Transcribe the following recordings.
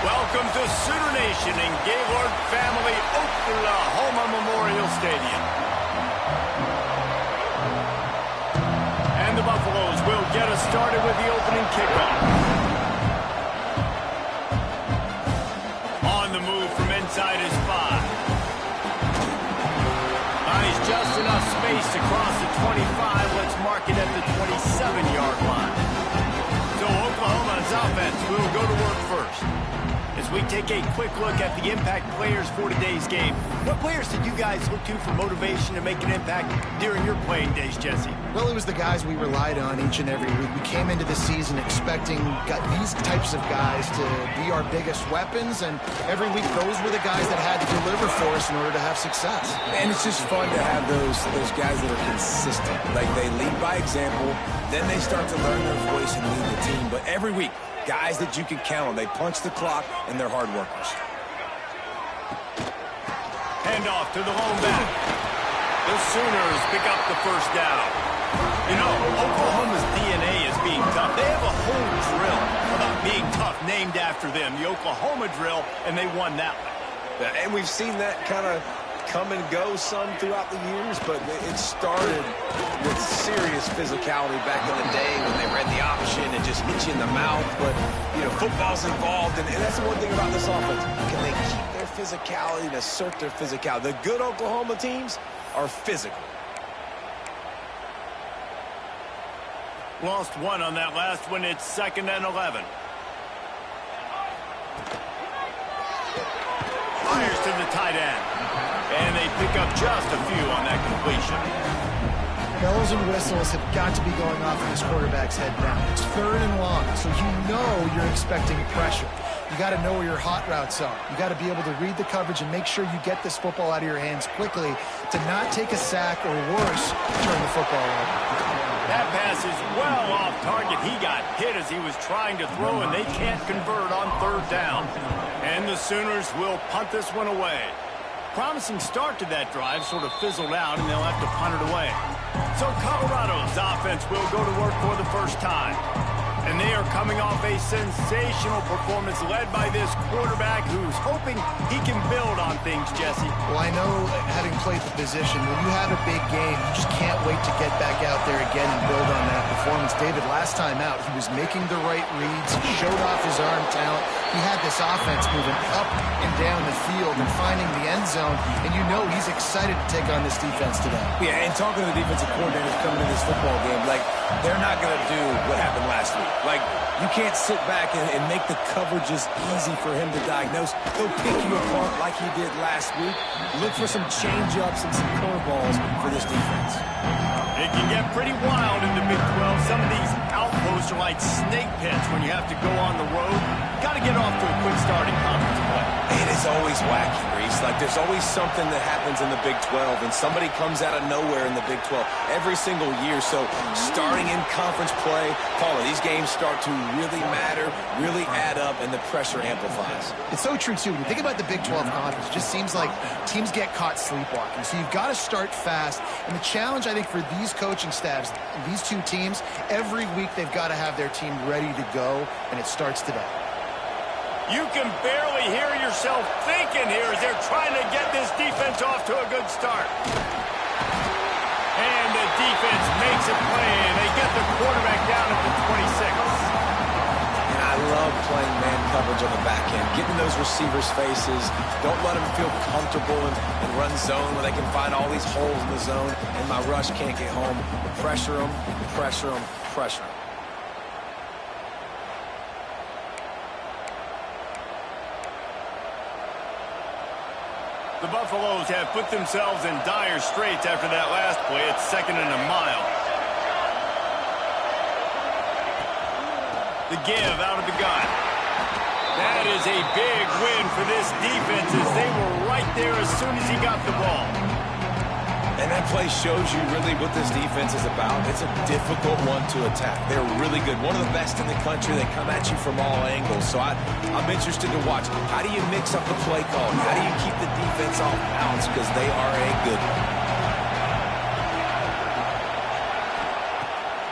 Welcome to Sooner Nation in Gaylord Family Oklahoma Memorial Stadium. And the Buffaloes will get us started with the opening kickoff. On the move from inside his 5. He's just enough space to cross the 25. Let's mark it at the 27-yard line. So Oklahoma's offense will go to work first. As we take a quick look at the impact players for today's game, what players did you guys look to for motivation to make an impact during your playing days, Jesse? Well, it was the guys we relied on each and every week. We came into the season expecting these types of guys to be our biggest weapons, and every week those were the guys that had to deliver for us in order to have success. And it's just fun to have those guys that are consistent. Like, they lead by example, then they start to learn their voice and lead the team. But every week, guys that you can count on. They punch the clock, and they're hard workers. Handoff to the lone back. The Sooners pick up the first down. You know, Oklahoma's DNA is being tough. They have a whole drill about being tough named after them, the Oklahoma drill, and they won that one. And we've seen that kind of come and go some throughout the years, but it started with serious physicality back in the day when they ran the option and just hit you in the mouth. But, you know, football's involved, and that's the one thing about this offense. Can they keep their physicality and assert their physicality? The good Oklahoma teams are physical. Lost one on that last one. It's 2nd and 11. Fires to the tight end. And they pick up just a few on that completion. Bells and whistles have got to be going off in this quarterback's head now. It's 3rd and long, so you know you're expecting pressure. You got to know where your hot routes are. You got to be able to read the coverage and make sure you get this football out of your hands quickly to not take a sack or worse, turn the football over. That pass is well off target. He got hit as he was trying to throw, and they can't convert on 3rd down. And the Sooners will punt this one away. Promising start to that drive, sort of fizzled out, and they'll have to punt it away. So Colorado's offense will go to work for the first time. And they are coming off a sensational performance led by this quarterback who's hoping he can build on things, Jesse. Well, I know, having played the position, when you have a big game, you just can't wait to get back out there again and build on that performance. David, last time out, he was making the right reads, he showed off his arm talent. He had this offense moving up and down the field and finding the end zone, and you know he's excited to take on this defense today. Yeah, and talking to the defensive coordinators coming into this football game, like, they're not going to do what happened last week. Like, you can't sit back and make the coverages easy for him to diagnose. He'll pick you apart like he did last week. Look for some change-ups and some curveballs for this defense. It can get pretty wild in the Big 12. Some of these outposts are like snake pits when you have to go on the road. Got to get off to a quick start in conference play. And it's always wacky, Reese. Like, there's always something that happens in the Big 12, and somebody comes out of nowhere in the Big 12 every single year. So starting in conference play, Paula, these games start to really matter, really add up, and the pressure amplifies. It's so true, too. When you think about the Big 12 conference, it just seems like teams get caught sleepwalking. So you've got to start fast. And the challenge, I think, for these coaching staffs, these two teams, every week they've got to have their team ready to go, and it starts today. You can barely hear yourself thinking here as they're trying to get this defense off to a good start. And the defense makes a play, and they get the quarterback down at the 26. And I love playing man coverage on the back end, getting those receivers' faces. Don't let them feel comfortable and run zone where they can find all these holes in the zone, and my rush can't get home. Pressure them, pressure them, pressure them. The Buffaloes have put themselves in dire straits after that last play. It's 2nd and a mile. The give out of the gun. That is a big win for this defense as they were right there as soon as he got the ball. And that play shows you really what this defense is about. It's a difficult one to attack. They're really good. One of the best in the country. They come at you from all angles. So I'm interested to watch. How do you mix up the play call? How do you keep the defense off balance? Because they are a good one.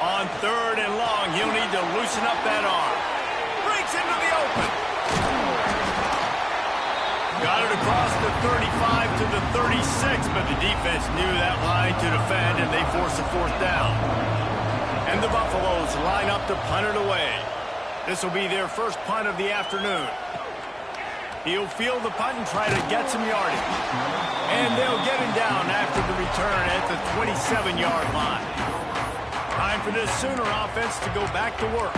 On 3rd and long, he'll need to loosen up that arm. Breaks into the open. Got it across the 35 to the 36, but the defense knew that line to defend, and they forced a 4th down. And the Buffaloes line up to punt it away. This will be their first punt of the afternoon. He'll field the punt and try to get some yardage. And they'll get him down after the return at the 27-yard line. Time for this Sooner offense to go back to work.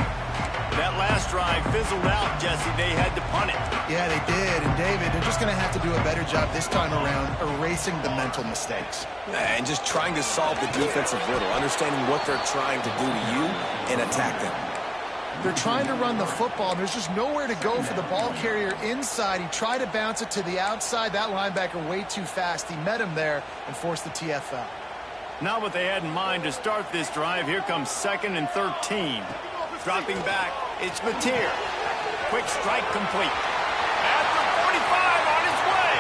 That last drive fizzled out, Jesse. They had to punt it. Yeah, they did. And, David, they're just going to have to do a better job this time around erasing the mental mistakes. And just trying to solve the defensive riddle, understanding what they're trying to do to you and attack them. They're trying to run the football, and there's just nowhere to go for the ball carrier inside. He tried to bounce it to the outside. That linebacker way too fast. He met him there and forced the TFL. Not what they had in mind to start this drive. Here comes 2nd and 13. Dropping back, it's Mateer. Quick strike complete. At the 45 on his way.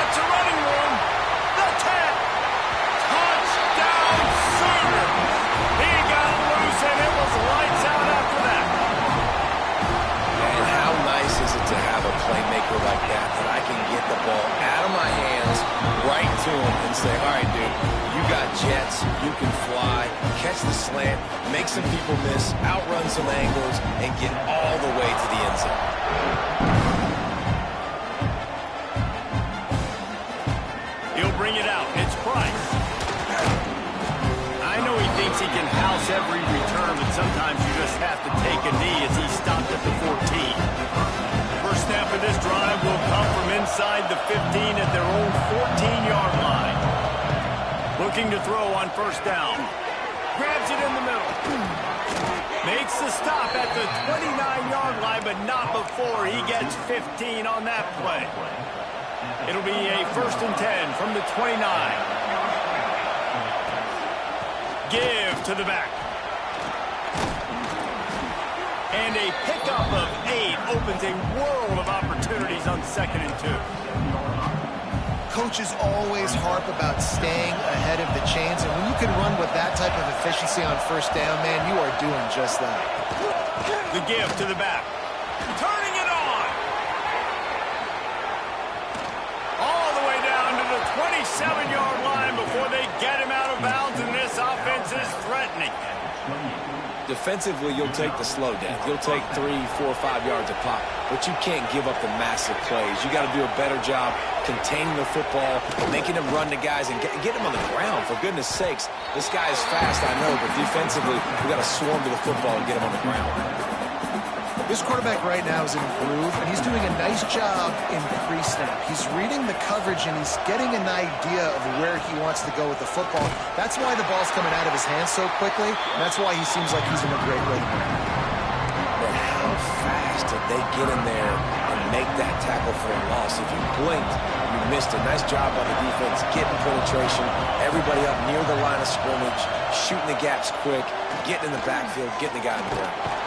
It's a running room. The 10. Touchdown Sooner. He got loose and it was lights out after that. And how nice is it to have a playmaker like that I can get the ball out of my hands right to him and say, all right, dude, you got jets, you can fly, catch the slant, make some people miss, outrun some angles, and get all the way to the end zone. He'll bring it out. It's Price. I know he thinks he can house every return, but sometimes you just have to take a knee as he stopped at the 14. First snap of this drive will come from inside the 15 at their own 14-yard line. Looking to throw on 1st down. Grabs it in the middle. Makes the stop at the 29-yard line, but not before he gets 15 on that play. It'll be a 1st and 10 from the 29. Give to the back. And a pickup of 8 opens a world of opportunities on 2nd and 2. Coaches always harp about staying ahead of the chains, and when you can run with that type of efficiency on 1st down, man, you are doing just that. The give to the back. Turning it on. All the way down to the 27-yard line before they get him out of bounds, and this offense is threatening. Defensively, you'll take the slow death. You'll take 3, 4, 5 yards a pop, but you can't give up the massive plays. You got to do a better job containing the football, making him run to guys, and get him on the ground. For goodness sakes, this guy is fast, I know, but defensively, we got to swarm to the football and get him on the ground. This quarterback right now is in a groove, and he's doing a nice job in pre-snap. He's reading the coverage, and he's getting an idea of where he wants to go with the football. That's why the ball's coming out of his hands so quickly, and that's why he seems like he's in a great rhythm. But how fast did they get in there and make that tackle for a loss? If you blinked, you missed it. Nice job by the defense, getting penetration, everybody up near the line of scrimmage, shooting the gaps quick, getting in the backfield, getting the guy in the ground.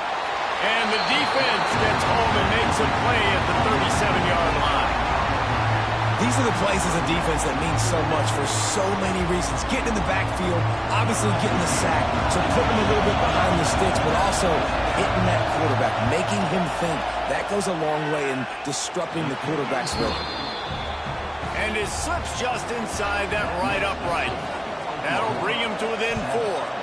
And the defense gets home and makes a play at the 37-yard line. These are the plays as a defense that mean so much for so many reasons. Getting in the backfield, obviously getting the sack, so putting him a little bit behind the sticks, but also hitting that quarterback, making him think. That goes a long way in disrupting the quarterback's rhythm. And it slips just inside that right upright. That'll bring him to within 4.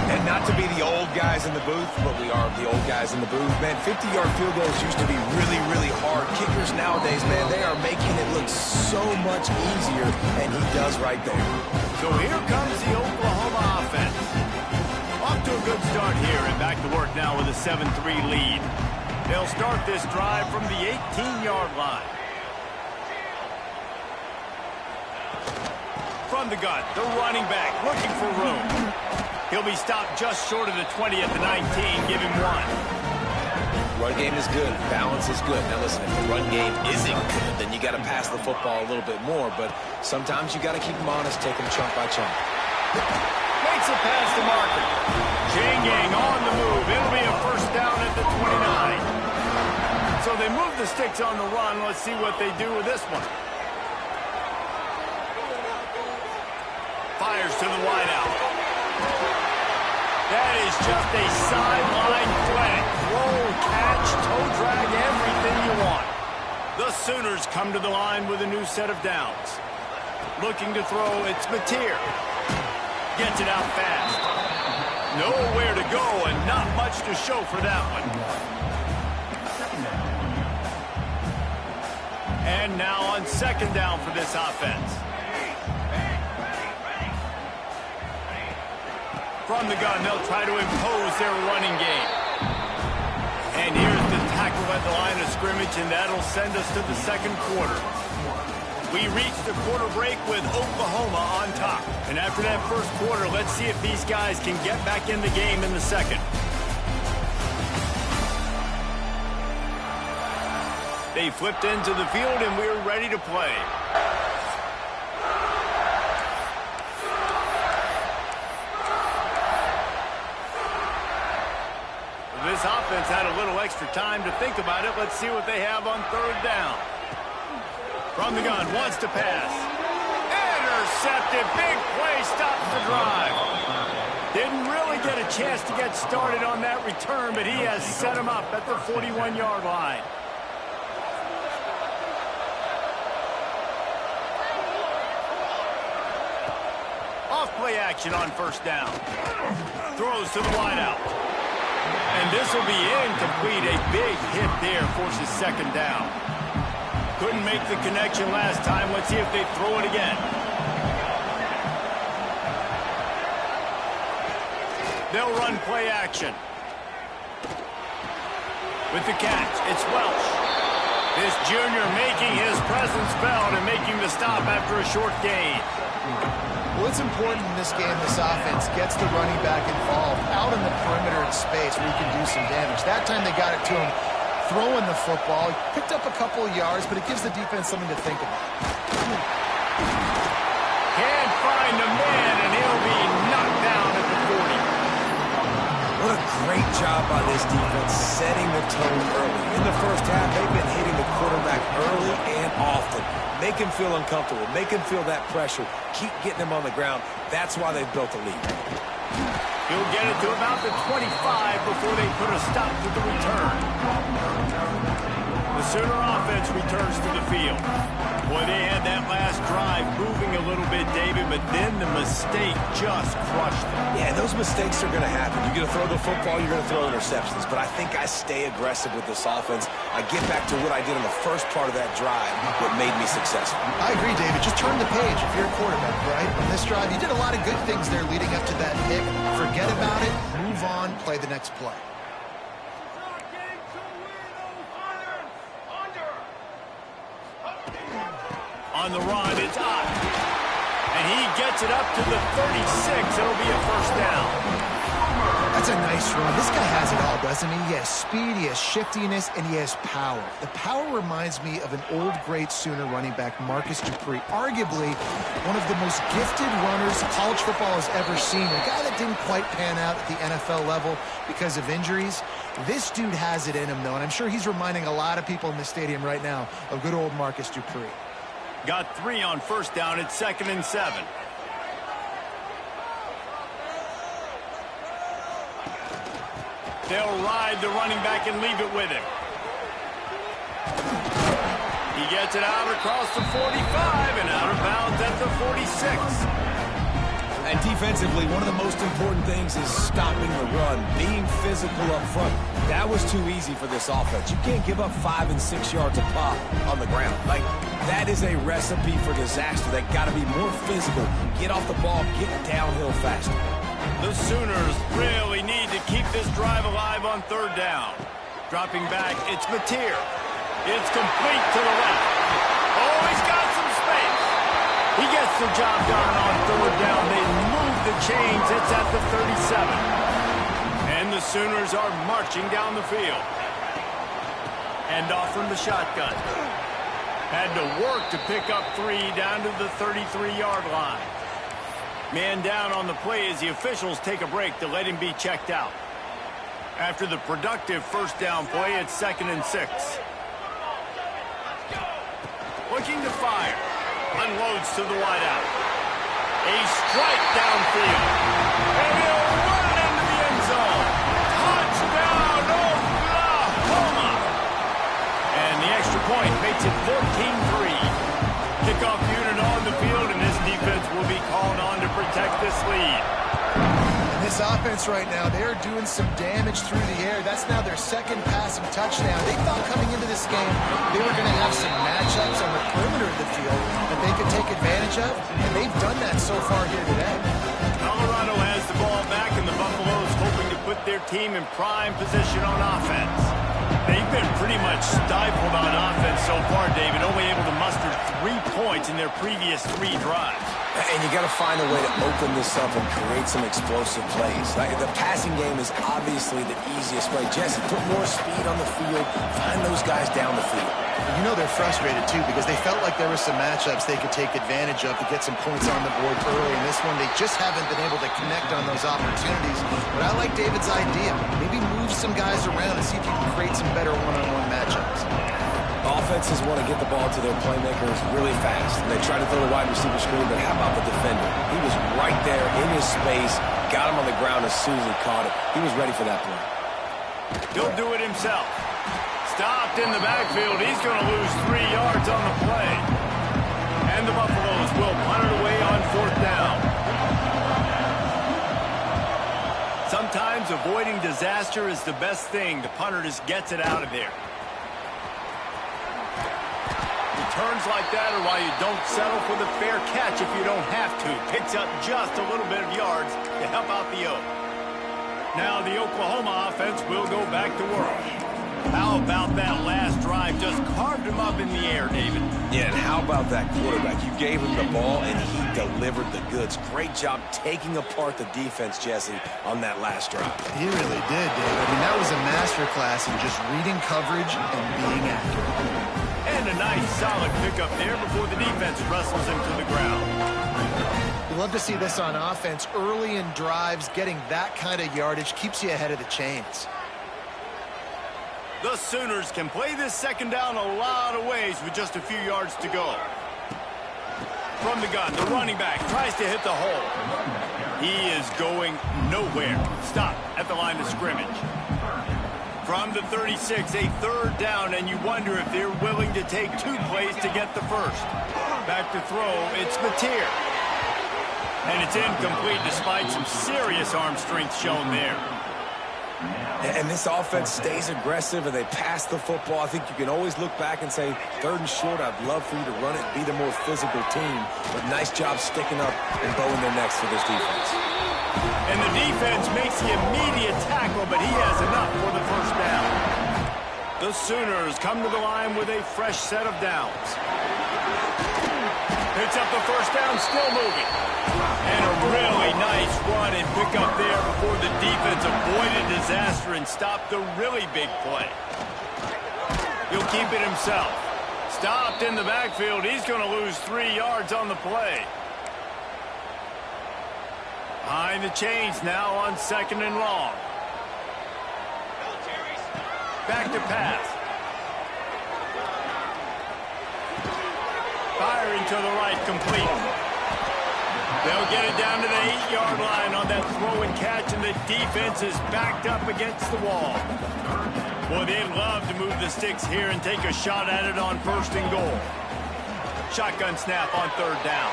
And not to be the old guys in the booth, but we are the old guys in the booth. Man, 50-yard field goals used to be really, really hard. Kickers nowadays, man, they are making it look so much easier, and he does right there. So here comes the Oklahoma offense. Off to a good start here and back to work now with a 7-3 lead. They'll start this drive from the 18-yard line. From the gun, the running back looking for room. He'll be stopped just short of the 20 at the 19. Give him 1. Run game is good. Balance is good. Now listen, if the run game isn't good, then you got to pass the football a little bit more. But sometimes you got to keep them honest, take them chunk by chunk. Makes it past the marker. Chain gang on the move. It'll be a first down at the 29. So they move the sticks on the run. Let's see what they do with this one. Fires to the wideout. That is just a sideline play. Roll, catch, toe drag, everything you want. The Sooners come to the line with a new set of downs. Looking to throw, it's Mateer. Gets it out fast. Nowhere to go and not much to show for that one. And now on second down for this offense. From the gun, they'll try to impose their running game. And here's the tackle at the line of scrimmage, and that'll send us to the second quarter. We reach the quarter break with Oklahoma on top. And after that first quarter, let's see if these guys can get back in the game in the second. They flipped into the field, and we're ready to play. This offense had a little extra time to think about it. Let's see what they have on third down. From the gun, wants to pass. Intercepted. Big play, stops the drive. Didn't really get a chance to get started on that return, but he has set him up at the 41-yard line. Off play action on first down. Throws to the wideout. And this will be incomplete. A big hit there forces second down. Couldn't make the connection last time. Let's see if they throw it again. They'll run play action. With the catch, it's Welch. This junior making his presence felt and making the stop after a short gain. Well, it's important in this game, this offense gets the running back involved out in the perimeter in space where he can do some damage. That time they got it to him throwing the football. He picked up a couple of yards, but it gives the defense something to think about. Can't find a man, and he'll be knocked down at the 40. What a great job by this defense setting the tone early. In the first half, they've been hitting the quarterback early and often. Make him feel uncomfortable. Make him feel that pressure. Keep getting him on the ground. That's why they've built a lead. He'll get it to about the 25 before they put a stop to the return. The Sooner offense returns to the field. Boy, they had that last drive moving a little bit, David, but then the mistake just crushed them. Yeah, those mistakes are going to happen. You're going to throw the football, you're going to throw interceptions. But I think I stay aggressive with this offense. I get back to what I did in the first part of that drive, what made me successful. I agree, David. Just turn the page if you're a quarterback, right? On this drive, you did a lot of good things there leading up to that pick. Forget about it. Move on. Play the next play. On the run, it's Ott. And he gets it up to the 36. It'll be a first down. That's a nice run. This guy has it all, doesn't he? He has speed, he has shiftiness, and he has power. The power reminds me of an old, great Sooner running back, Marcus Dupree. Arguably one of the most gifted runners college football has ever seen. A guy that didn't quite pan out at the NFL level because of injuries. This dude has it in him, though, and I'm sure he's reminding a lot of people in the stadium right now of good old Marcus Dupree. Got 3 on first down. It's 2nd and 7. They'll ride the running back and leave it with him. He gets it out across the 45 and out of bounds at the 46. And defensively, one of the most important things is stopping the run, being physical up front. That was too easy for this offense. You can't give up 5 and 6 yards a pop on the ground. Like, that is a recipe for disaster. They got to be more physical, get off the ball, get downhill faster. The Sooners really need to keep this drive alive on third down. Dropping back, it's Mateer. It's complete to the left. Oh, he's got some space. He gets the job done on third down. They move the chains. It's at the 37. And the Sooners are marching down the field. And off from the shotgun. Had to work to pick up 3 down to the 33-yard line. Man down on the play as the officials take a break to let him be checked out. After the productive first down play, it's 2nd and 6. Looking to fire. Unloads to the wideout. A strike downfield. And he'll run into the end zone. Touchdown, Oklahoma! And the extra point makes it 14-3. Kickoff unit on the field, and this defense will be called on to protect this lead. And this offense right now, they're doing some damage through the air. That's now their 2nd passing touchdown. They thought coming into this game they were going to have some matchups on the perimeter of the field that they could take advantage of, and they've done that so far here today. Colorado has the ball back, and the Buffaloes hoping to put their team in prime position on offense. They've been pretty much stifled on offense so far, David, only able to muster 3 points in their previous 3 drives. And you got to find a way to open this up and create some explosive plays. The passing game is obviously the easiest way. Jesse, put more speed on the field. Find those guys down the field. You know they're frustrated, too, because they felt like there were some matchups they could take advantage of to get some points on the board early. In this one, they just haven't been able to connect on those opportunities. But I like David's idea. Maybe move some guys around and see if you can create some better one-on-one matchups. Offenses want to get the ball to their playmakers really fast. They try to throw the wide receiver screen, but how about the defender? He was right there in his space, got him on the ground as soon as he caught it. He was ready for that play. He'll do it himself. Stopped in the backfield. He's going to lose 3 yards on the play. And the Buffaloes will punt it away on 4th down. Sometimes avoiding disaster is the best thing. The punter just gets it out of there. Returns like that are why you don't settle for the fair catch if you don't have to. Picks up just a little bit of yards to help out the Oak. Now the Oklahoma offense will go back to work. How about that last drive? Just carved him up in the air, David. Yeah, and how about that quarterback? You gave him the ball, and he delivered the goods. Great job taking apart the defense, Jesse, on that last drive. He really did, David. I mean, that was a masterclass in just reading coverage and being accurate. And a nice, solid pickup there before the defense wrestles him to the ground. You love to see this on offense. Early in drives, getting that kind of yardage keeps you ahead of the chains. The Sooners can play this 2nd down a lot of ways with just a few yards to go. From the gun, the running back tries to hit the hole. He is going nowhere. Stop at the line of scrimmage. From the 36, a 3rd down, and you wonder if they're willing to take 2 plays to get the first. Back to throw, it's Mateer. And it's incomplete despite some serious arm strength shown there. And this offense stays aggressive, and they pass the football. I think you can always look back and say, 3rd and short, I'd love for you to run it, be the more physical team. But nice job sticking up and bowing their necks for this defense. And the defense makes the immediate tackle, but he has enough for the first down. The Sooners come to the line with a fresh set of downs. Picks up the first down, still moving. And a really nice run and pick up there before the defense avoided disaster and stopped the really big play. He'll keep it himself. Stopped in the backfield. He's going to lose 3 yards on the play. Behind the chains now on 2nd and long. Back to pass. Firing to the right, complete. They'll get it down to the 8-yard line on that throw and catch, and the defense is backed up against the wall. Boy, they'd love to move the sticks here and take a shot at it on 1st and goal. Shotgun snap on 3rd down.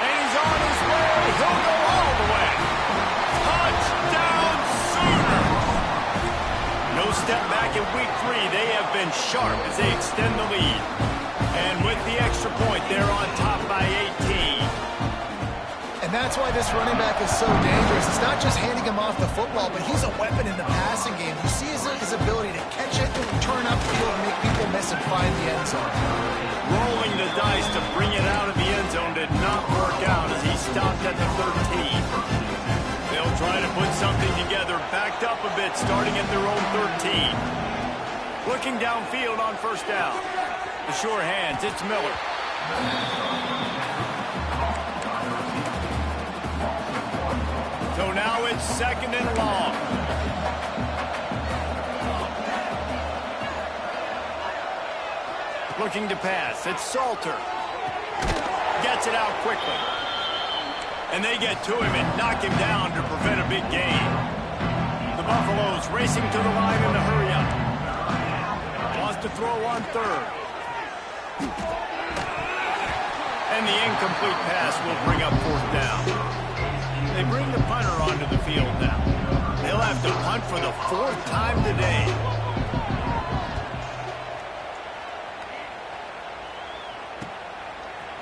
And he's on his way. He'll go all the way. Touchdown, Sooners! No step back in week 3. They have been sharp as they extend the lead. And with the extra point, they're on top by 18. And that's why this running back is so dangerous. It's not just handing him off the football, but he's a weapon in the passing game. You see his ability to catch it, turn upfield, and make people miss and find the end zone. Rolling the dice to bring it out of the did not work out as he stopped at the 13. They'll try to put something together, backed up a bit, starting at their own 13. Looking downfield on first down. The sure hands, it's Miller. So now it's 2nd and long. Looking to pass, it's Salter. Gets it out quickly. And they get to him and knock him down to prevent a big gain. The Buffaloes racing to the line in a hurry up. Wants to throw on 3rd. And the incomplete pass will bring up 4th down. They bring the punter onto the field now. They'll have to punt for the 4th time today.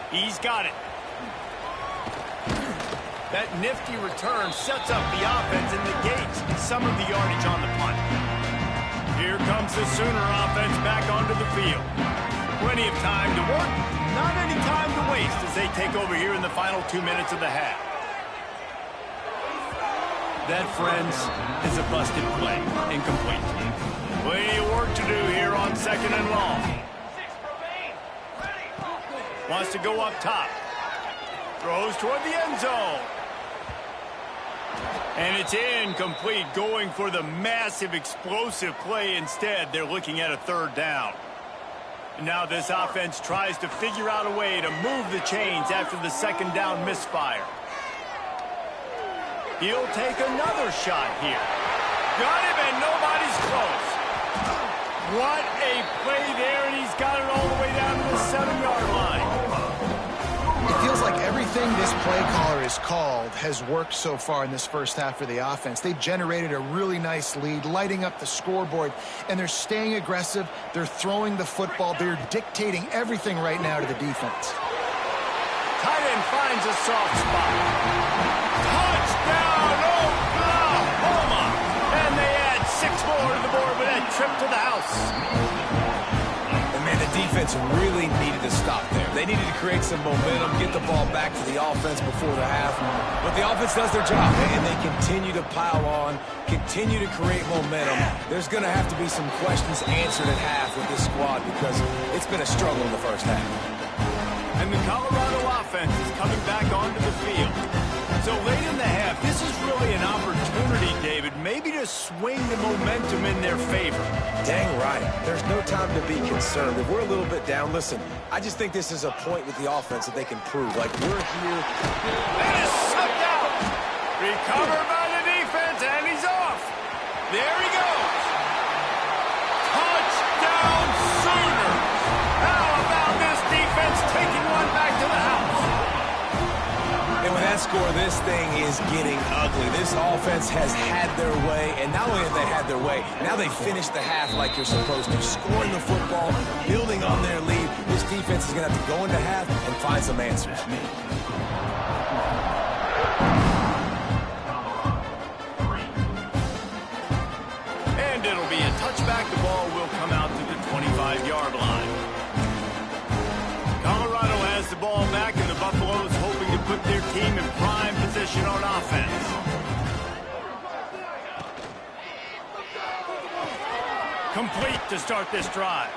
He's got it. That nifty return sets up the offense and negates some of the yardage on the punt. Here comes the Sooner offense back onto the field. Plenty of time to work, not any time to waste as they take over here in the final 2 minutes of the half. That, friends, is a busted play. Incomplete. Plenty of work to do here on 2nd and long. Wants to go up top. Throws toward the end zone. And it's incomplete, going for the massive explosive play instead. They're looking at a 3rd down. Now this offense tries to figure out a way to move the chains after the 2nd down misfire. He'll take another shot here. Got him, and nobody's close. What a play there, and he's got it all the way down to the 7-yard line. It feels like everything this play caller has called has worked so far in this first half for the offense. They generated a really nice lead, lighting up the scoreboard, and they're staying aggressive. They're throwing the football. They're dictating everything right now to the defense. Tight end finds a soft spot. Touchdown, Oklahoma! And they add 6 more to the board with that trip to the house. And man, the defense really needed to stop there. They needed to create some momentum, get the ball back to the offense before the half. But the offense does their job, and they continue to pile on, continue to create momentum. There's going to have to be some questions answered at half with this squad because it's been a struggle in the first half. And the Colorado offense is coming back onto the field. So late in the half, this is really an opportunity, David, maybe to swing the momentum in their favor. Dang right. There's no time to be concerned. If we're a little bit down, listen, I just think this is a point with the offense that they can prove. Like, we're here. That is sucked out. Recovered by the defense, and he's off. There he goes. Touchdown, Sooners. How about this defense taking one back to the house? And with that score, this thing is getting ugly. This offense has had their way, and not only have they had their way, now they finished the half like you're supposed to, scoring the football, building on their lead. This defense is going to have to go into half and find some answers. And it'll be a touchback. The ball will come out to the 25-yard line. Colorado has the ball back, and the Buffaloes hoping to put their team in prime position on offense. Complete to start this drive.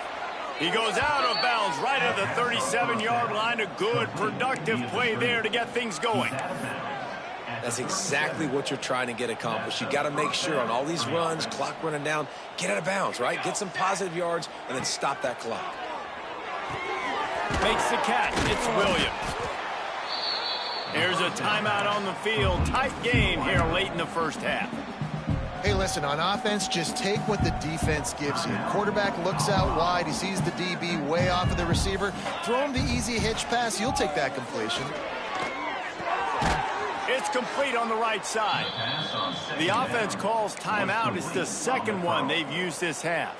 He goes out of bounds right at the 37-yard line. A good, productive play there to get things going. That's exactly what you're trying to get accomplished. You got to make sure on all these runs, clock running down, get out of bounds, right? Get some positive yards, and then stop that clock. Makes the catch. It's Williams. Here's a timeout on the field. Tight game here late in the first half. Hey, listen, on offense, just take what the defense gives you. Quarterback looks out wide. He sees the DB way off of the receiver. Throw him the easy hitch pass. You'll take that completion. It's complete on the right side. The offense calls timeout. It's the second one they've used this half.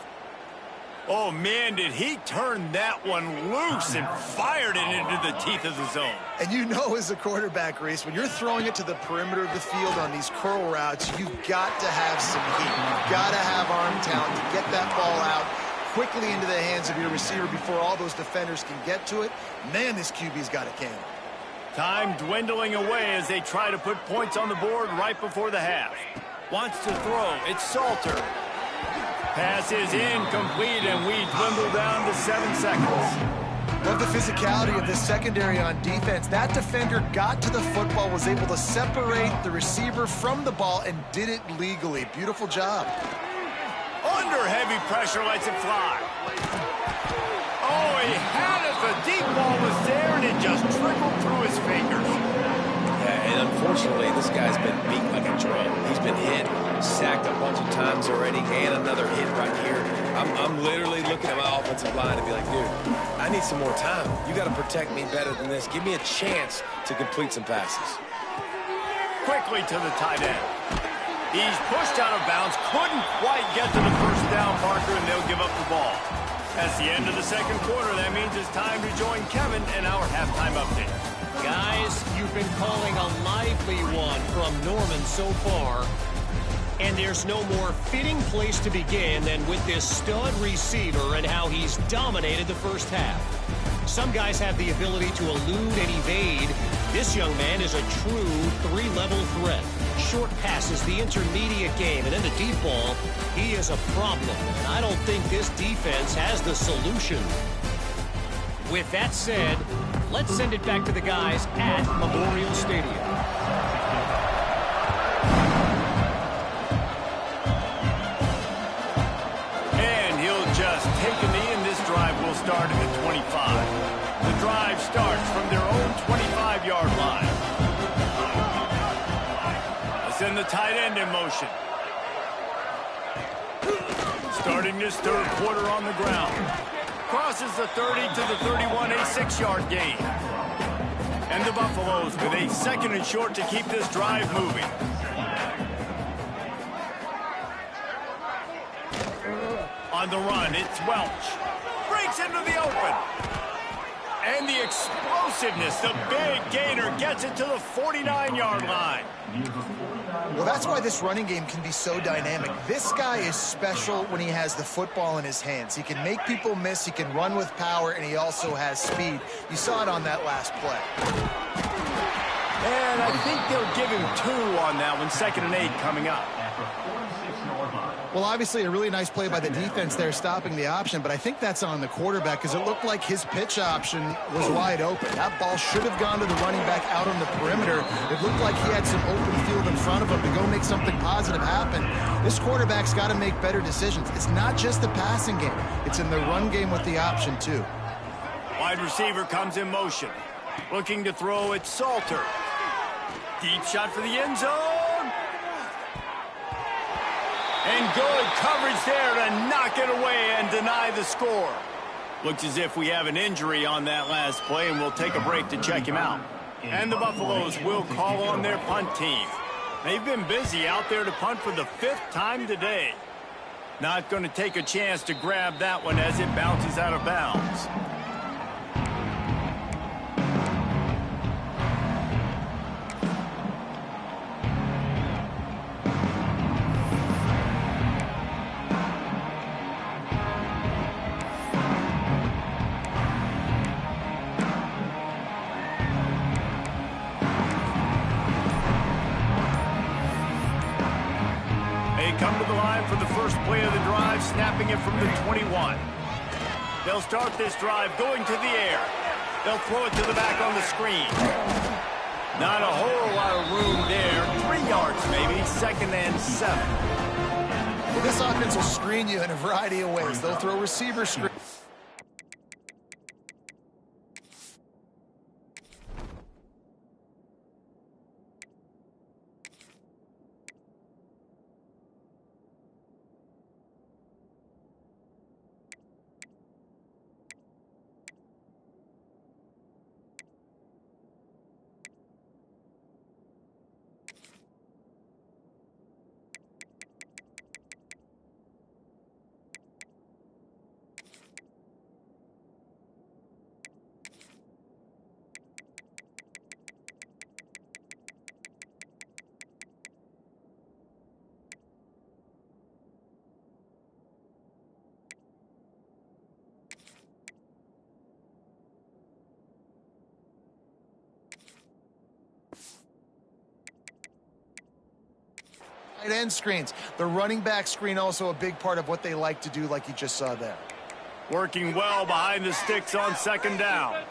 Oh, man, did he turn that one loose and fired it into the teeth of the zone. And you know, as a quarterback, Reese, when you're throwing it to the perimeter of the field on these curl routes, you've got to have some heat. You've got to have arm talent to get that ball out quickly into the hands of your receiver before all those defenders can get to it. Man, this QB's got a cannon. Time dwindling away as they try to put points on the board right before the half. Wants to throw. It's Salter. Pass is incomplete, and we dwindle down to 7 seconds. Love the physicality of this secondary on defense. That defender got to the football, was able to separate the receiver from the ball, and did it legally. Beautiful job. Under heavy pressure, lets it fly. Oh, he had it. The deep ball was there, and it just trickled through his fingers. Yeah, and unfortunately, this guy's been beat like a drum. He's been hit, sacked a bunch of times already, and another hit right here. I'm literally looking at my offensive line and be like, dude, I need some more time. You got to protect me better than this. Give me a chance to complete some passes. Quickly to the tight end. He's pushed out of bounds, couldn't quite get to the first down marker, and they'll give up the ball. That's the end of the second quarter. That means it's time to join Kevin in our halftime update. Guys, you've been calling a lively one from Norman so far. And there's no more fitting place to begin than with this stud receiver and how he's dominated the first half. Some guys have the ability to elude and evade. This young man is a true three-level threat. Short passes, the intermediate game, and then the deep ball, he is a problem. And I don't think this defense has the solution. With that said, let's send it back to the guys at Memorial Stadium. And he'll just take a knee, and this drive will start at the 25. The drive starts from their own 25-yard line. Send the tight end in motion. Starting this third quarter on the ground. Crosses the 30 to the 31, a 6-yard gain. And the Buffaloes with a second and short to keep this drive moving. On the run, it's Welch. Breaks into the open. And the explosiveness, the big gainer gets it to the 49-yard line. Well, that's why this running game can be so dynamic. This guy is special when he has the football in his hands. He can make people miss, he can run with power, and he also has speed. You saw it on that last play. And I think they'll give him 2 on that one, 2nd and 8 coming up. Well, obviously a really nice play by the defense there stopping the option, but I think that's on the quarterback because it looked like his pitch option was wide open. That ball should have gone to the running back out on the perimeter. It looked like he had some open field in front of him to go make something positive happen. This quarterback's got to make better decisions. It's not just the passing game. It's in the run game with the option, too. Wide receiver comes in motion. Looking to throw, it's Salter. Deep shot for the end zone. And good coverage there to knock it away and deny the score. Looks as if we have an injury on that last play, and we'll take a break to check him out. And the Buffaloes will call on their punt team. They've been busy out there to punt for the 5th time today. Not going to take a chance to grab that one as it bounces out of bounds. Come to the line for the first play of the drive, snapping it from the 21. They'll start this drive going to the air. They'll throw it to the back on the screen. Not a whole lot of room there. 3 yards maybe, 2nd and 7. Well, this offense will screen you in a variety of ways. They'll throw receiver screen. Tight end screens. The running back screen also a big part of what they like to do, like you just saw there. Working well behind the sticks on second down.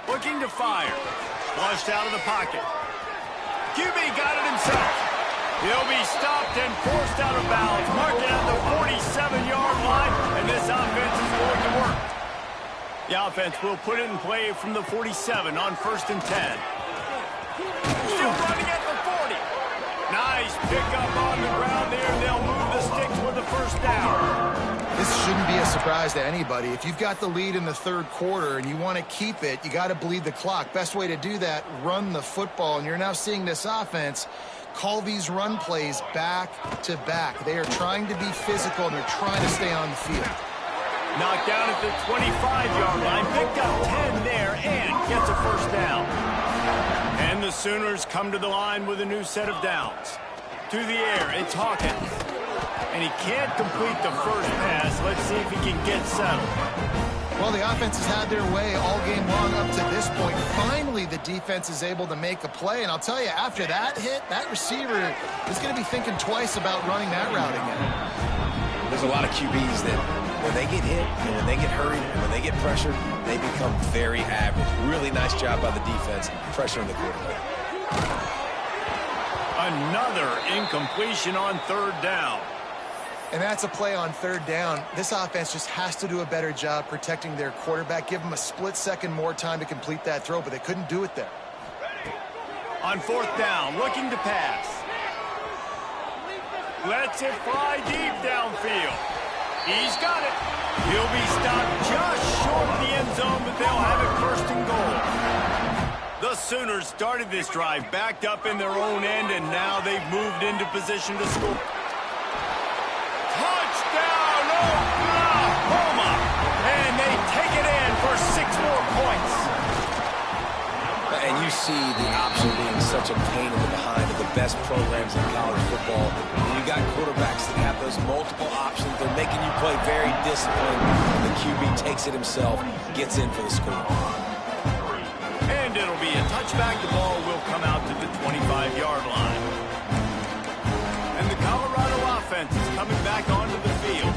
Looking to fire. Flushed out of the pocket. QB got it himself. He'll be stopped and forced out of bounds. Marking at the 47-yard line, and this offense is going to work. The offense will put it in play from the 47 on 1st and 10. Still running at the 40. Nice pickup on the ground there. They'll move the sticks with the first down. This shouldn't be a surprise to anybody. If you've got the lead in the third quarter and you want to keep it, you got to bleed the clock. Best way to do that, run the football. And you're now seeing this offense call these run plays back to back. They are trying to be physical, and they're trying to stay on the field. Knocked down at the 25-yard line. Picked up 10 there and gets a first down. And the Sooners come to the line with a new set of downs. To the air, it's Hawkins. And he can't complete the first pass. Let's see if he can get settled. Well, the offense has had their way all game long up to this point. Finally, the defense is able to make a play. And I'll tell you, after that hit, that receiver is going to be thinking twice about running that route again. There's a lot of QBs that when they get hit and when they get hurried and when they get pressured, they become very average. Really nice job by the defense pressuring the quarterback. Another incompletion on third down. And that's a play on third down. This offense just has to do a better job protecting their quarterback. Give them a split second more time to complete that throw, but they couldn't do it there. On fourth down, looking to pass. Lets it fly deep downfield. He's got it. He'll be stopped just short of the end zone, but they'll have it first and goal. The Sooners started this drive backed up in their own end, and now they've moved into position to score. Touchdown, Oklahoma! And they take it in for 6 more points. And you see the option being such a pain in the behind of the best programs in college football. When you got quarterbacks that have those multiple options, they're making you play very disciplined. And the QB takes it himself, gets in for the score. And it'll be a touchback. The ball will come out to the 25-yard line. And the Colorado offense is coming back onto the field.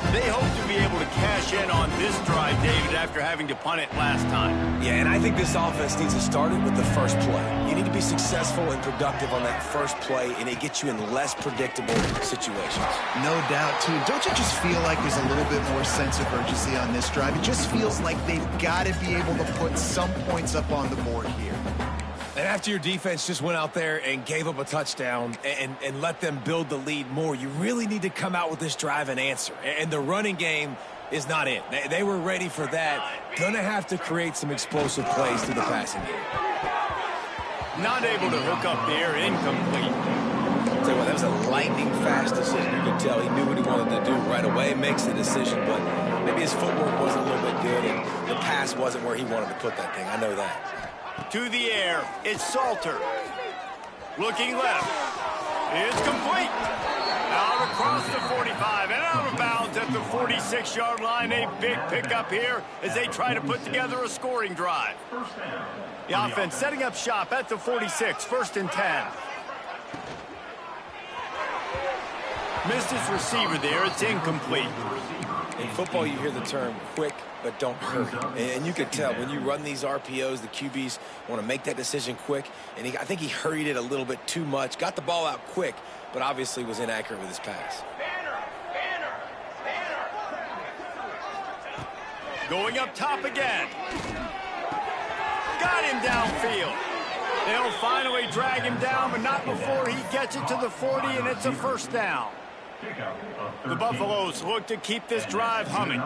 They hope to be able to cash in on this drive, David, after having to punt it last time. Yeah, and I think this offense needs to start it with the first play. You need to be successful and productive on that first play, and it gets you in less predictable situations. No doubt, too. Don't you just feel like there's a little bit more sense of urgency on this drive? It just feels like they've got to be able to put some points up on the board here. And after your defense just went out there and gave up a touchdown and let them build the lead more, you really need to come out with this drive and answer. And the running game is not it. They were ready for that. Gonna have to create some explosive plays through the passing game. Not able to hook up there, incomplete. I'll tell you what, that was a lightning-fast decision. You could tell he knew what he wanted to do right away, makes the decision, but maybe his footwork wasn't a little bit good, and the pass wasn't where he wanted to put that thing. I know that. To the air, it's Salter. Looking left. It's complete. Out across the 45 and out of bounds at the 46-yard line. A big pickup here as they try to put together a scoring drive. The offense setting up shop at the 46, 1st and 10. Missed his receiver there. It's incomplete. In football, you hear the term quick, but don't hurry. And you can tell when you run these RPOs, the QBs want to make that decision quick. And I think he hurried it a little bit too much. Got the ball out quick, but obviously was inaccurate with his pass. Going up top again. Got him downfield. They'll finally drag him down, but not before he gets it to the 40, and it's a first down. The Buffaloes look to keep this drive humming.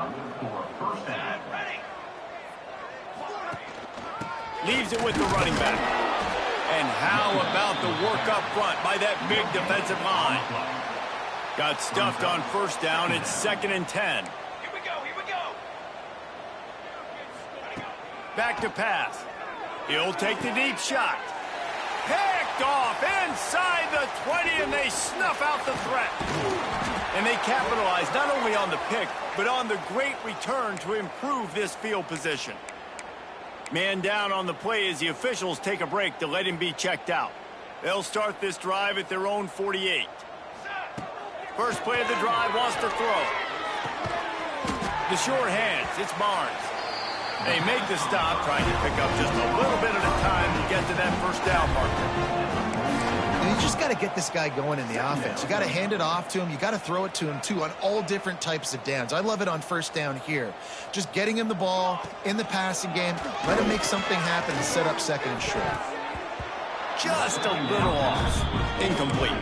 Leaves it with the running back. And how about the work up front by that big defensive line? Got stuffed on first down. It's 2nd and 10. Here we go. Back to pass. He'll take the deep shot. Picked off inside the 20, and they snuff out the threat. And they capitalize not only on the pick, but on the great return to improve this field position. Man down on the play as the officials take a break to let him be checked out. They'll start this drive at their own 48. First play of the drive, wants to throw. The short hands, it's Barnes. They make the stop, trying to pick up just a little bit at a time to get to that first down marker. You just got to get this guy going in the offense. You got to hand it off to him. You got to throw it to him, too, on all different types of downs. I love it on first down here. Just getting him the ball in the passing game, let him make something happen and set up second and short. Just a little off. Incomplete.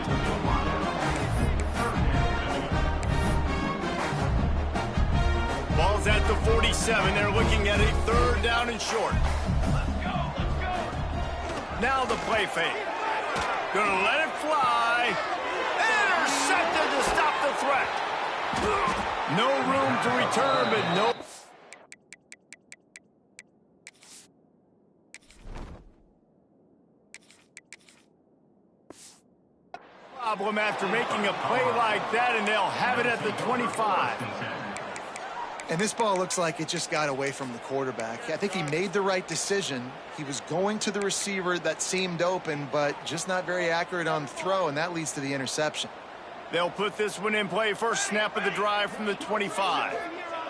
Ball's at the 47. They're looking at a third down and short. Now the play fake. Gonna let it fly. Intercepted to stop the threat. No room to return, but no. Problem after making a play like that, and they'll have it at the 25. And this ball looks like it just got away from the quarterback. I think he made the right decision. He was going to the receiver that seemed open, but just not very accurate on the throw, and that leads to the interception. They'll put this one in play. First snap of the drive from the 25.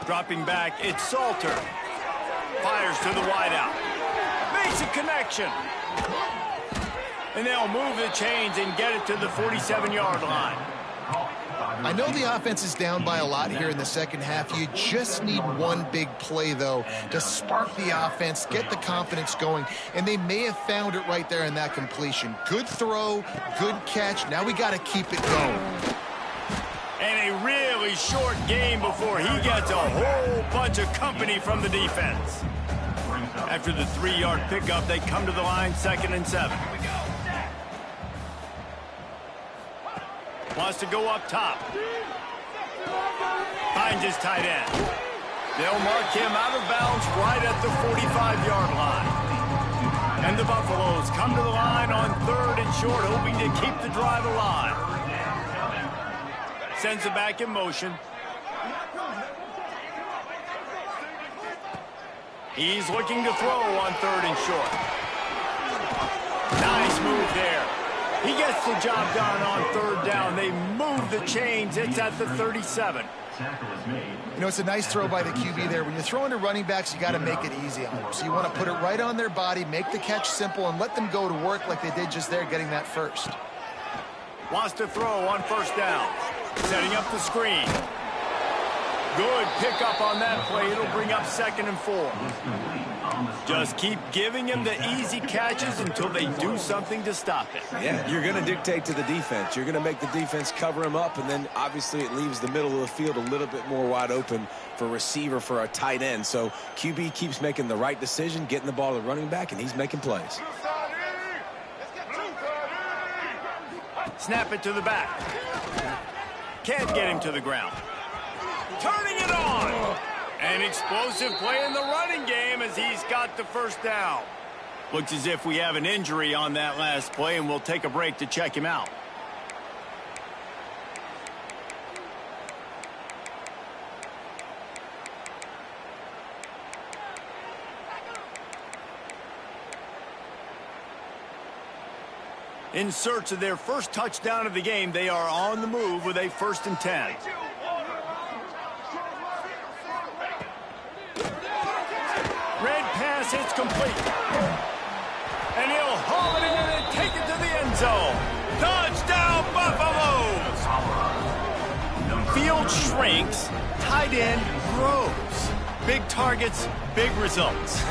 Dropping back, it's Salter. Fires to the wideout. Makes a connection. And they'll move the chains and get it to the 47-yard line. I know the offense is down by a lot here in the second half. You just need one big play, though, to spark the offense, get the confidence going, and they may have found it right there in that completion. Good throw, good catch. Now we got to keep it going. And a really short game before he gets a whole bunch of company from the defense. After the 3-yard pickup, they come to the line, 2nd and 7. Wants to go up top. Finds his tight end. They'll mark him out of bounds right at the 45-yard line. And the Buffaloes come to the line on 3rd and short, hoping to keep the drive alive. Sends it back in motion. He's looking to throw on 3rd and short. Nice move there. He gets the job done on 3rd down. They move the chains. It's at the 37. You know, it's a nice throw by the QB there. When you're throwing to running backs, you got to make it easy on them. So you want to put it right on their body, make the catch simple, and let them go to work like they did just there, getting that first. Wants to throw on 1st down. Setting up the screen. Good pickup on that play. It'll bring up 2nd and 4. Just keep giving him the easy catches until they do something to stop it. Yeah, you're going to dictate to the defense. You're going to make the defense cover him up, and then obviously it leaves the middle of the field a little bit more wide open for receiver, for a tight end. So QB keeps making the right decision, getting the ball to running back, and he's making plays. Snap it to the back. Can't get him to the ground. Turning it on. An explosive play in the running game as he's got the first down. Looks as if we have an injury on that last play, and we'll take a break to check him out. In search of their first touchdown of the game, they are on the move with a 1st and 10. Red pass, it's complete. And he'll haul it in and take it to the end zone. Touchdown, Buffaloes! Field shrinks, tight end grows. Big targets, big results.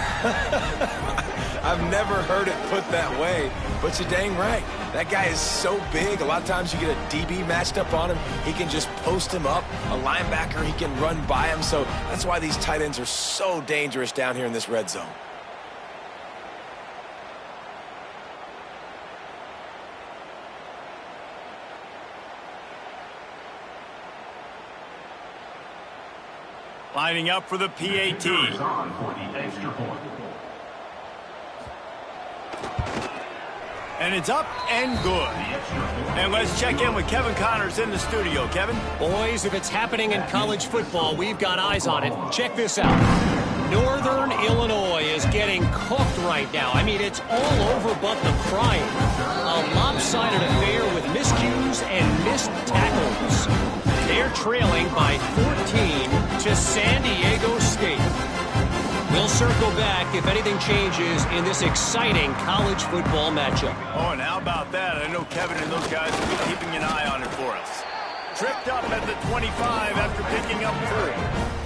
I've never heard it put that way, but you're dang right. That guy is so big. A lot of times you get a DB matched up on him. He can just post him up. A linebacker, he can run by him. So that's why these tight ends are so dangerous down here in this red zone. Lining up for the PAT. And it's up and good. And let's check in with Kevin Connors in the studio. Kevin? Boys, if it's happening in college football, we've got eyes on it. Check this out. Northern Illinois is getting cooked right now. I mean, it's all over but the crying. A lopsided affair with miscues and missed tackles. They're trailing by 14 to San Diego State. We'll circle back if anything changes in this exciting college football matchup. Oh, and how about that? I know Kevin and those guys will be keeping an eye on it for us. Tripped up at the 25 after picking up 3.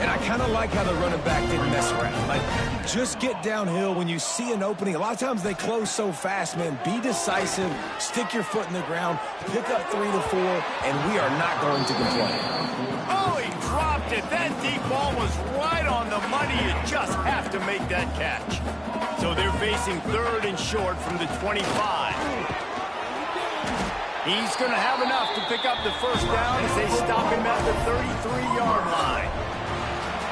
And I kind of like how the running back didn't mess around. Like, just get downhill when you see an opening. A lot of times they close so fast, man. Be decisive, stick your foot in the ground, pick up 3 to 4, and we are not going to complain. Oh, he dropped it. That deep ball was right on the money. You just have to make that catch. So they're facing 3rd and short from the 25. He's going to have enough to pick up the first down as they stop him at the 33-yard line.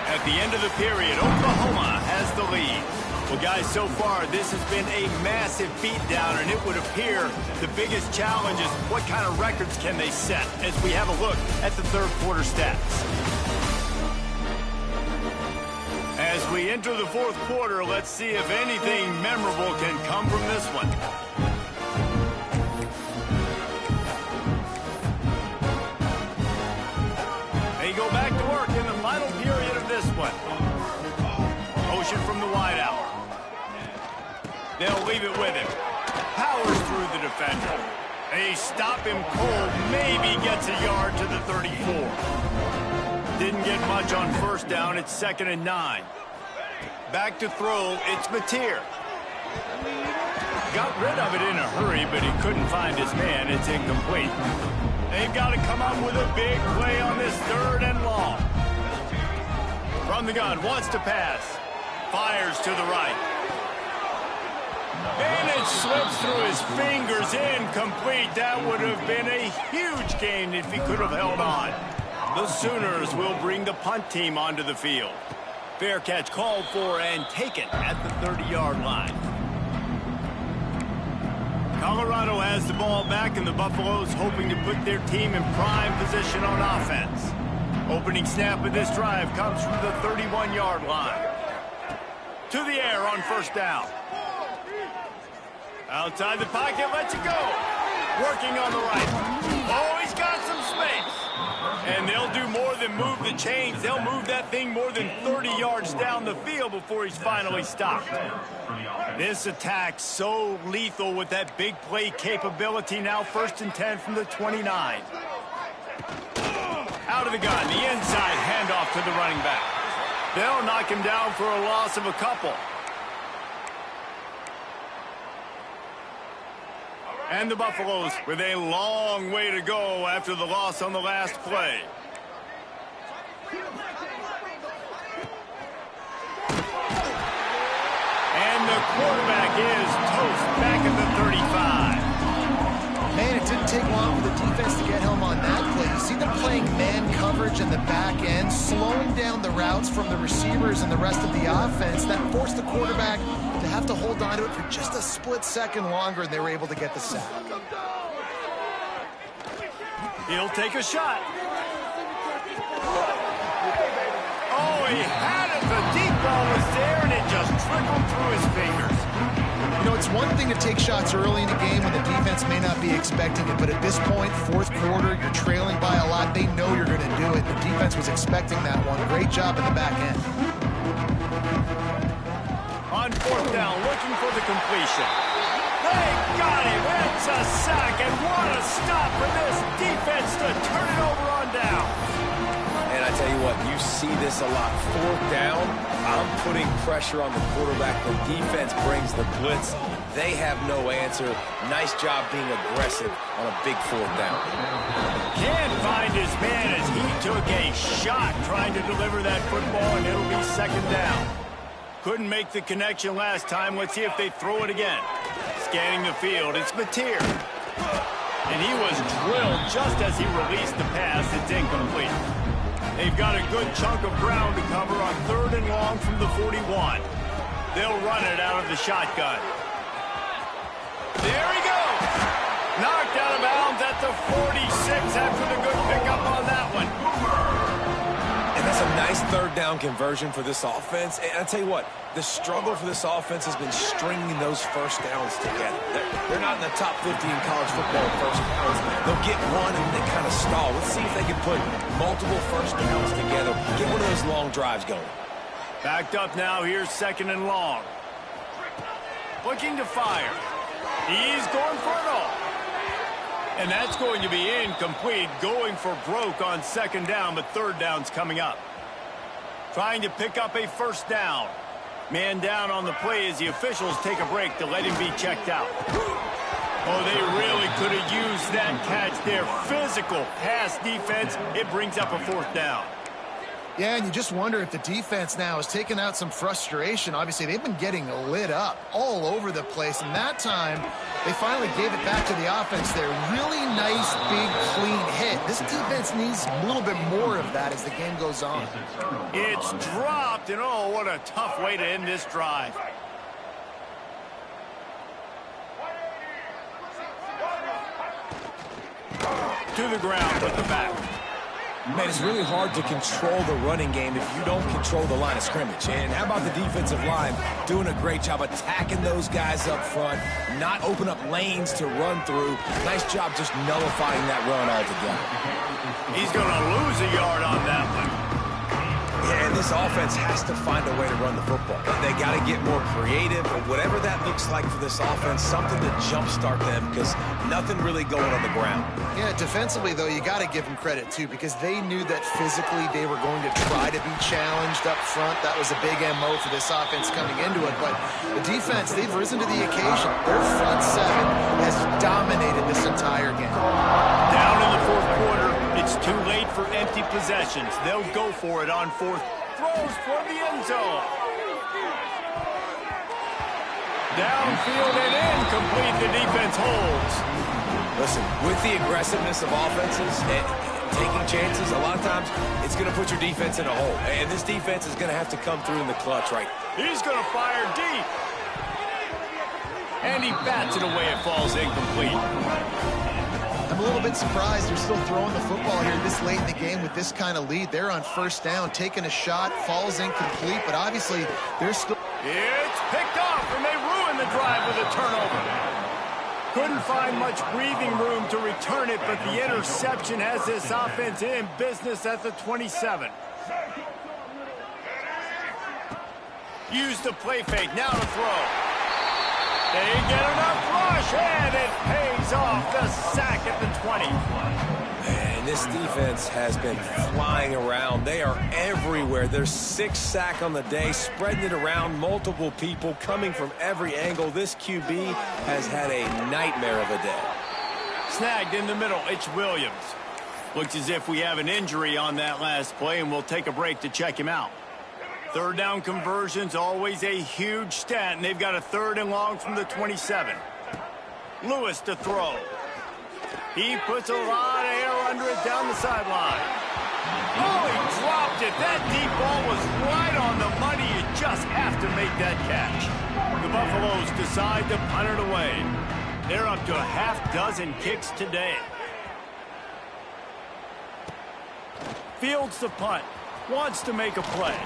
At the end of the period, Oklahoma has the lead. Well, guys, so far, this has been a massive beatdown, and it would appear the biggest challenge is what kind of records can they set as we have a look at the third quarter stats. As we enter the fourth quarter, let's see if anything memorable can come from this one. They go back to work in the final period of this one. Motion from the wideout. They'll leave it with him. Powers through the defender. They stop him cold. Maybe gets a yard to the 34. Didn't get much on first down. It's 2nd and 9. Back to throw. It's Mateer. Got rid of it in a hurry, but he couldn't find his man. It's incomplete. They've got to come up with a big play on this 3rd and long. From the gun, wants to pass. Fires to the right. And it slips through his fingers, incomplete. That would have been a huge gain if he could have held on. The Sooners will bring the punt team onto the field. Fair catch called for and taken at the 30-yard line. Colorado has the ball back, and the Buffaloes hoping to put their team in prime position on offense. Opening snap of this drive comes from the 31-yard line. To the air on first down. Outside the pocket, lets it go. Working on the right. Oh, he's got some space. And they'll do more than move the chains. They'll move that thing more than 30 yards down the field before he's finally stopped. This attack so lethal with that big play capability. Now 1st and 10 from the 29. Out of the gun, the inside handoff to the running back. They'll knock him down for a loss of a couple. And the Buffaloes with a long way to go after the loss on the last play. And the quarterback is toast back at the 35. Man, it didn't take long for the defense to get home on that play. You see them playing man coverage in the back end, slowing down the routes from the receivers and the rest of the offense. That forced the quarterback to have to hold on to it for just a split second longer, and they were able to get the sack. He'll take a shot. Oh, he had it. The deep ball was there, and it just trickled through his fingers. You know, it's one thing to take shots early in the game when the defense may not be expecting it, but at this point, fourth quarter, you're trailing by a lot. They know you're going to do it. The defense was expecting that one. Great job in the back end. On fourth down, looking for the completion. They got him. It's a sack, and what a stop for this defense to turn it over on down. And I tell you what, you see this a lot. 4th down, I'm putting pressure on the quarterback. The defense brings the blitz. They have no answer. Nice job being aggressive on a big 4th down. Can't find his man as he took a shot trying to deliver that football, and it'll be 2nd down. Couldn't make the connection last time. Let's see if they throw it again. Scanning the field, it's Mateer. And he was drilled just as he released the pass. It's incomplete. They've got a good chunk of ground to cover on 3rd and long from the 41. They'll run it out of the shotgun. There he goes. Knocked out of bounds at the 46 after the good pickup on that one. And That's a nice third down conversion for this offense. And I tell you what, the struggle for this offense has been stringing those first downs together. They're not in the top 50 in college football in first downs. They'll get one and they kind of stall. Let's see if they can put multiple first downs together. Get one of those long drives going. Backed up now. Here's 2nd and long. Looking to fire. He's going for it all. And that's going to be incomplete. Going for broke on 2nd down, but 3rd down's coming up. Trying to pick up a first down. Man down on the play as the officials take a break to let him be checked out. Oh, they really could have used that catch there. Physical pass defense. It brings up a 4th down. Yeah, and you just wonder if the defense now has taken out some frustration. Obviously, they've been getting lit up all over the place, and that time they finally gave it back to the offense there. Really nice, big, clean hit. This defense needs a little bit more of that as the game goes on. It's dropped, and oh, what a tough way to end this drive. To the ground with the back. Man, it's really hard to control the running game if you don't control the line of scrimmage. And how about the defensive line doing a great job attacking those guys up front, not open up lanes to run through. Nice job just nullifying that run altogether. He's going to lose a yard on that one. Yeah, and this offense has to find a way to run the football. They got to get more creative, or whatever that looks like for this offense, something to jumpstart them, because nothing really going on the ground. Yeah, defensively, though, you got to give them credit, too, because they knew that physically they were going to try to be challenged up front. That was a big MO for this offense coming into it. But the defense, they've risen to the occasion. Their front seven has dominated this entire game. Down in the 4th quarter, it's too late for empty possessions. They'll go for it on 4th. Throws for the end zone. Downfield and incomplete. The defense holds. Listen, with the aggressiveness of offenses and taking chances, a lot of times it's going to put your defense in a hole. And this defense is going to have to come through in the clutch, right? He's going to fire deep. And he bats it away. It falls incomplete. I'm a little bit surprised they're still throwing the football here this late in the game with this kind of lead. They're on 1st down, taking a shot, falls incomplete, but obviously they're still... It's picked off, and they ruin the drive with a turnover. Couldn't find much breathing room to return it, but the interception has this offense in business at the 27. Use the play fake, now to throw. They get enough rush, and it pays off. The sack at the 20. And this defense has been flying around. They are everywhere. There's 6 sacks on the day, spreading it around, multiple people coming from every angle. This QB has had a nightmare of a day. Snagged in the middle, it's Williams. Looks as if we have an injury on that last play, and we'll take a break to check him out. 3rd down conversion's always a huge stat, and they've got a 3rd and long from the 27. Lewis to throw. He puts a lot of air under it down the sideline. Oh, he dropped it. That deep ball was right on the money. You just have to make that catch. The Buffaloes decide to punt it away. They're up to a half-dozen kicks today. Fields the punt. Wants to make a play.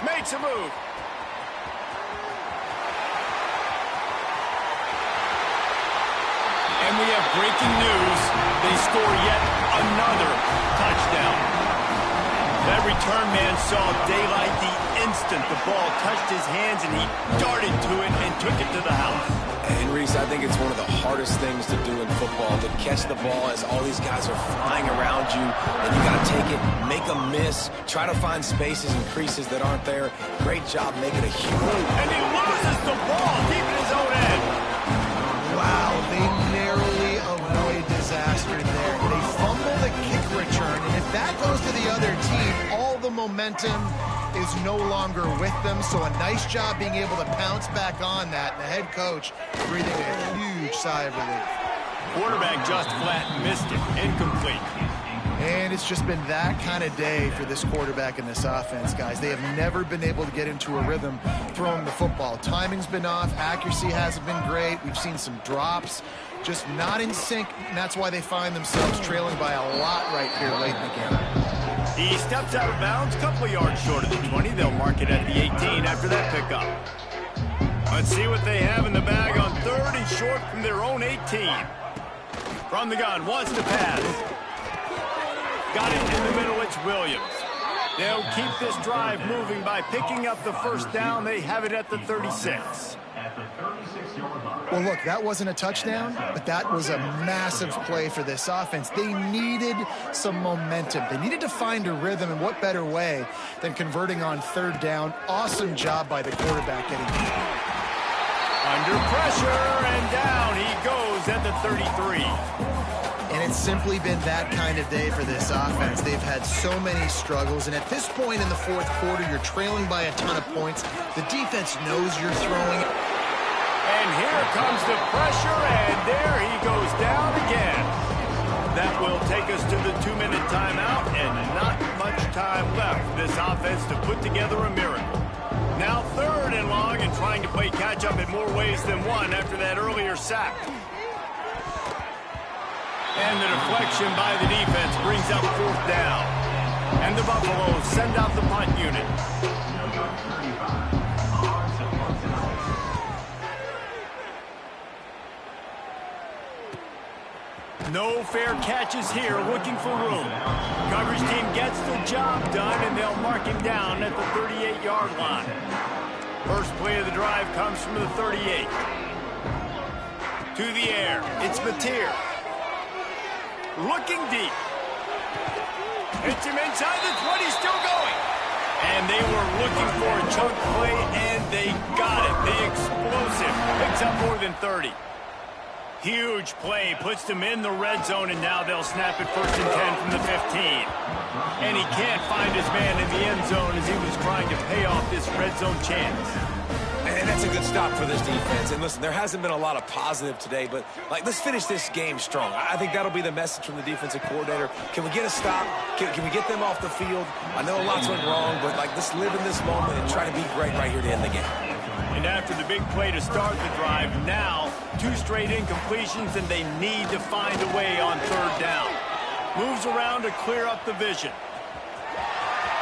Makes a move. And we have breaking news. They score yet another touchdown. That return man saw daylight the instant the ball touched his hands, and he darted to it and took it to the house. And Reese, I think it's one of the hardest things to do in football, to catch the ball as all these guys are flying around you, and you got to take it, make a miss, try to find spaces and creases that aren't there. Great job making a huge move. And he loses the ball deep in his own end. Wow, they narrowly avoid disaster there. They fumble the kick return, and if that goes to the other team, all the momentum is no longer with them. So a nice job being able to pounce back on that. And the head coach breathing a huge sigh of relief. Quarterback just flat missed it. Incomplete. And it's just been that kind of day for this quarterback and this offense, guys. They have never been able to get into a rhythm throwing the football. Timing's been off. Accuracy hasn't been great. We've seen some drops. Just not in sync, and that's why they find themselves trailing by a lot right here late in the game. He steps out of bounds, a couple of yards short of the 20. They'll mark it at the 18 after that pickup. Let's see what they have in the bag on third and short from their own 18. From the gun, wants to pass. Got it in the middle, it's Williams. They'll keep this drive moving by picking up the first down. They have it at the 36. Well, look, that wasn't a touchdown, but that was a massive play for this offense. They needed some momentum. They needed to find a rhythm, and what better way than converting on third down. Awesome job by the quarterback getting it. Under pressure, and down he goes at the 33. And it's simply been that kind of day for this offense. They've had so many struggles, and at this point in the fourth quarter, you're trailing by a ton of points. The defense knows you're throwing. And here comes the pressure, and there he goes down again. That will take us to the 2-minute timeout, and not much time left for this offense to put together a miracle. Now third and long, and trying to play catch-up in more ways than one after that earlier sack. And the deflection by the defense brings up fourth down. And the Buffaloes send out the punt unit. No fair catches here, looking for room. Coverage team gets the job done, and they'll mark him down at the 38-yard line. First play of the drive comes from the 38. To the air, it's Mateer. Looking deep. Hits him inside the 20, still going. And they were looking for a chunk play, and they got it. The explosive picks up more than 30. Huge play, puts them in the red zone, and now they'll snap it first and 10 from the 15. And he can't find his man in the end zone as he was trying to pay off this red zone chance. And that's a good stop for this defense. And listen, there hasn't been a lot of positive today, but let's finish this game strong. I think that'll be the message from the defensive coordinator. Can we get a stop? Can we get them off the field? I know lots went wrong, but let's live in this moment and try to be great right here to end the game. And after the big play to start the drive, now 2 straight incompletions, and they need to find a way on third down. Moves around to clear up the vision.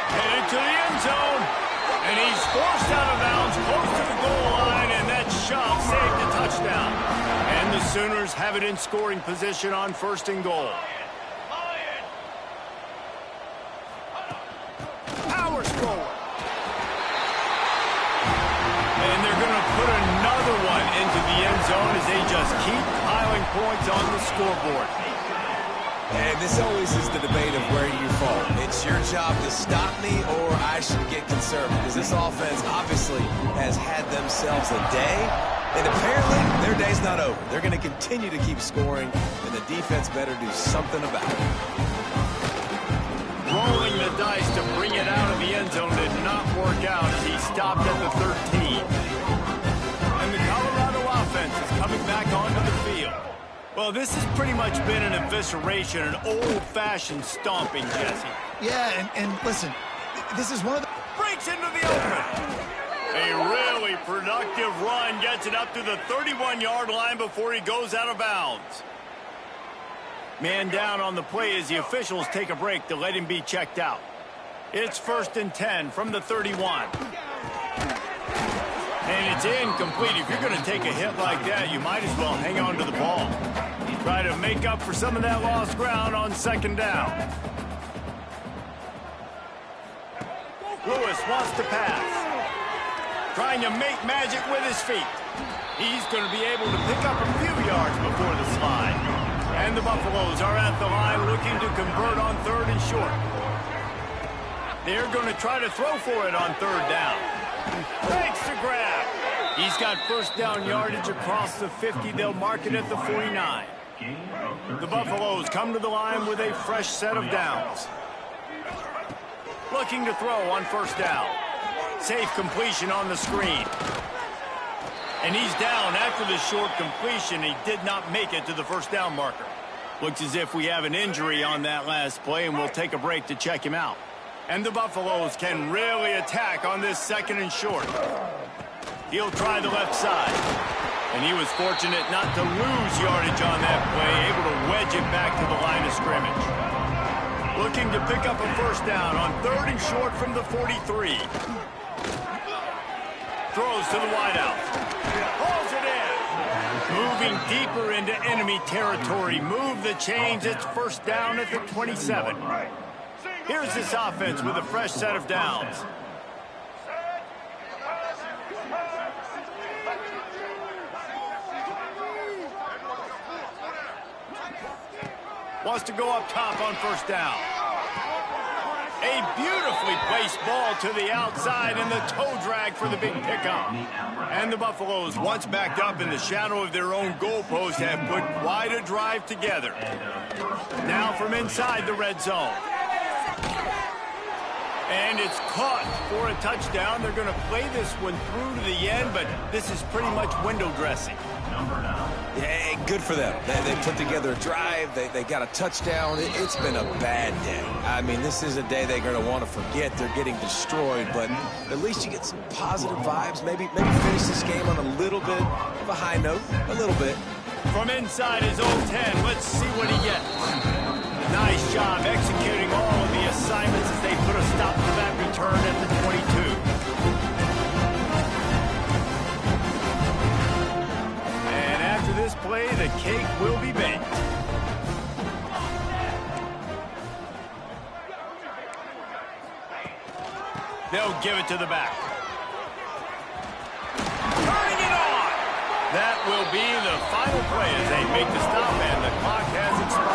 Headed to the end zone. And he's forced out of bounds close to the goal line, and that shove saved a touchdown. And the Sooners have it in scoring position on first and goal. Powers forward. And they're going to put another one into the end zone as they just keep piling points on the scoreboard. And this always is the debate of where you fall. It's your job to stop me, or I should get concerned, because this offense obviously has had themselves a day, and apparently their day's not over. They're going to continue to keep scoring, and the defense better do something about it. Rolling the dice to bring it out of the end zone did not work out as he stopped at the 13. And the Colorado offense is coming back onto the field. Well, this has pretty much been an evisceration, an old-fashioned stomping, Jesse. Yeah, and listen, this is one of the... Breaks into the open. A really productive run gets it up to the 31-yard line before he goes out of bounds. Man down on the play as the officials take a break to let him be checked out. It's first and 10 from the 31. And it's incomplete. If you're going to take a hit like that, you might as well hang on to the ball. Try to make up for some of that lost ground on second down. Lewis wants to pass. Trying to make magic with his feet. He's going to be able to pick up a few yards before the slide. And the Buffaloes are at the line looking to convert on third and short. They're going to try to throw for it on third down. Thanks to grab. He's got first down yardage across the 50. They'll mark it at the 49. The Buffaloes come to the line with a fresh set of downs. Looking to throw on first down. Safe completion on the screen. And he's down after the short completion. He did not make it to the first down marker. Looks as if we have an injury on that last play, and we'll take a break to check him out. And the Buffaloes can really attack on this second and short. He'll try the left side. And he was fortunate not to lose yardage on that play, able to wedge it back to the line of scrimmage. Looking to pick up a first down on 3rd and short from the 43. Throws to the wideout. Pulls it in. Moving deeper into enemy territory. Move the chains. It's first down at the 27. Here's this offense with a fresh set of downs. Wants to go up top on first down. A beautifully placed ball to the outside and the toe drag for the big pickup. And the Buffaloes, once backed up in the shadow of their own goalpost, have put quite a drive together. Now from inside the red zone. And it's caught for a touchdown. They're going to play this one through to the end, but this is pretty much window dressing. Yeah, good for them. They put together a drive. They got a touchdown. It's been a bad day. I mean, this is a day they're going to want to forget. They're getting destroyed, but at least you get some positive vibes. Maybe finish this game on a little bit of a high note. A little bit. From inside his own 10, let's see what he gets. Nice job executing all of the assignments as they put a stop to that return at the 22. And after this play, the cake will be baked. They'll give it to the back. Turning it on! That will be the final play as they make the stop, and the clock has expired.